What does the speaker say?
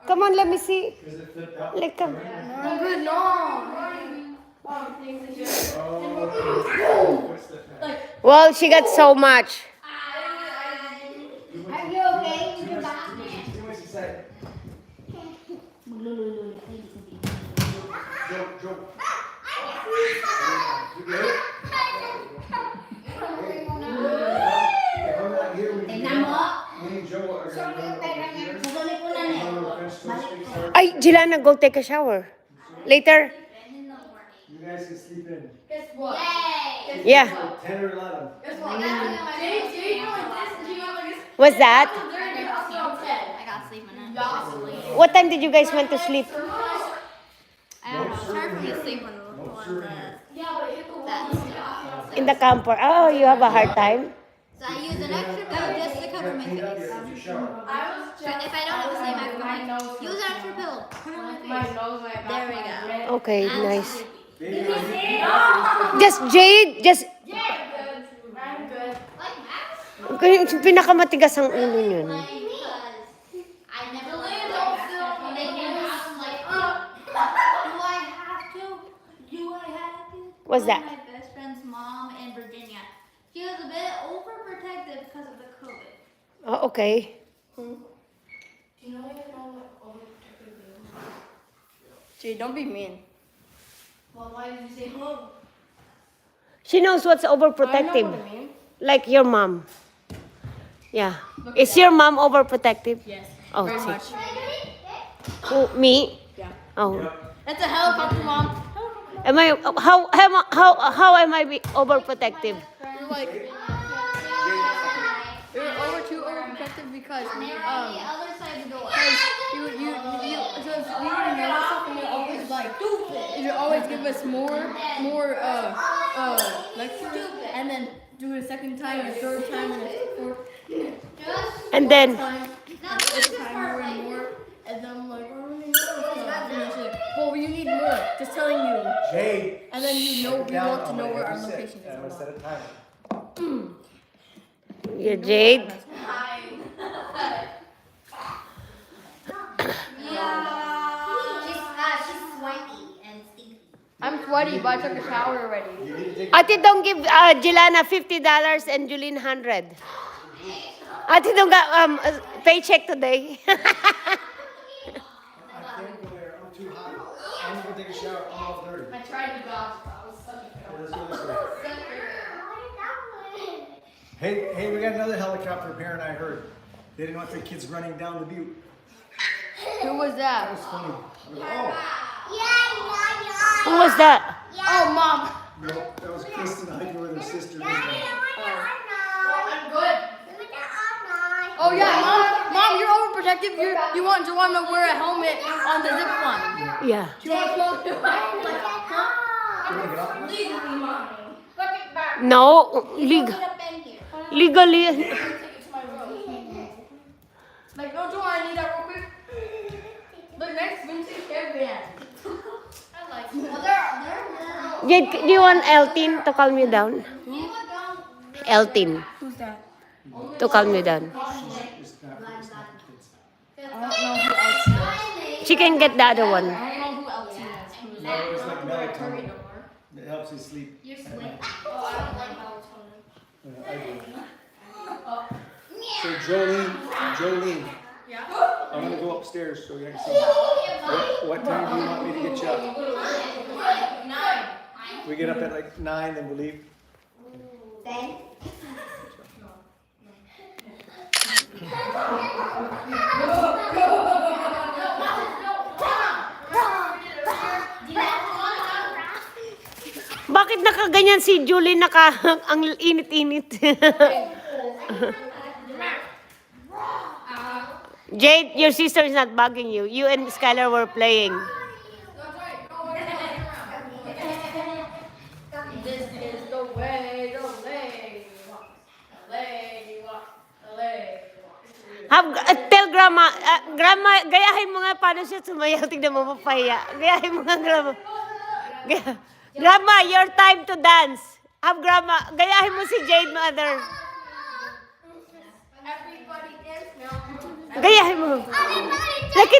Come on, let me see. Like, come. I'm good, no. Well, she got so much. Are you okay? You can back. Ay, Jelana, go take a shower. Later. You guys can sleep in. Guess what? Yeah. 10 or 11. Guess what? What's that? I got sleep in it. What time did you guys went to sleep? I don't know. It's hard for me to sleep on the that. In the camper. Oh, you have a hard time? So I use an extra pillow just to cover my face. If I don't have a sleep, I can go like, use an extra pillow. Put it on my face. There we go. Okay, I'm nice. sleepy. Just Jade, just I'm good. Like Max? pinakamatigas ang ulo niyon. I never like they can ask like, do I have to? Do I have to? What's that? My best friend's mom in Virginia. She was a bit overprotective because of the COVID. Oh, okay. Do you know what overprotective is? Gee, don't be mean. Well, why did you say hello? She knows what's overprotective. I know what I mean. Like your mom. Yeah. Is your mom overprotective? Yes. Oh, very see. much. Who, me? Yeah. Oh. That's a helicopter, Mom. Am I how am I overprotective? You're like you're too overprotective because The other side of the door. you always give us more lectures and then do it a second time, a third time, and a fourth And then time. This time more and more, and then I'm like, oh, I need more stuff. And then she's like, well, you need more. Just telling you. Jade. And then you know we Down, want to I'm know gonna where have our you sit, location and I'm is. gonna set a timer. you're Jade. She's sweaty and stinky. I'm sweaty, but I took a shower already. You need to take Ate, don't give Jelana $50 and Julene 100. Ate, don't got paycheck today. I can't go there. I'm too hot. I'm gonna take a shower. I'm all dirty. I tried to go out, but I was such Let's go this way. Hey, we got another helicopter apparent, I heard. They didn't want the kids running down the butte. Who was That that? was funny. Oh, Who was that? Oh, Mom. no, that was Kristen hiking with her sister. I'm good. Oh yeah, Mom, you're overprotective. You want Joanna to wear a helmet on the zip line. Yeah. She wants to You wanna get off? Legally mine. Put it back. No, Put it up in here. legally. Take it to my room. like, don't Joanna need that real quick? The next vintage hairband. I like it. Well, they're Jade, do you want Eltin to calm you down? Eltin Who's that? to calm you down. It's not for the kids. I don't know who else is. She can get the other one. I don't know who else is. Who's No, it's like Target melatonin. no more. It helps you sleep. You're sweet. Oh, I don't like melatonin. I do. So Jolene, Yeah? I'm gonna go upstairs so you can see. What time do you want me to get you up? 9. We get up at like 9, then we'll leave. Then? Bakit nakaganyan si Julie ang init-init? Jade, your sister is not bugging you. You and Skylar were playing. This is the way, the lady walk. The lady walk. The lady walk. Tell grandma, grandma, gayahin mo nga paano siya sumayaw. Tignan mo, mapahiya. Gayahin mo nga, grandma. Grandma, your time to dance. Have grandma, gayahin mo si Jade, mother. Everybody dance now. Gayahin mo. Everybody Like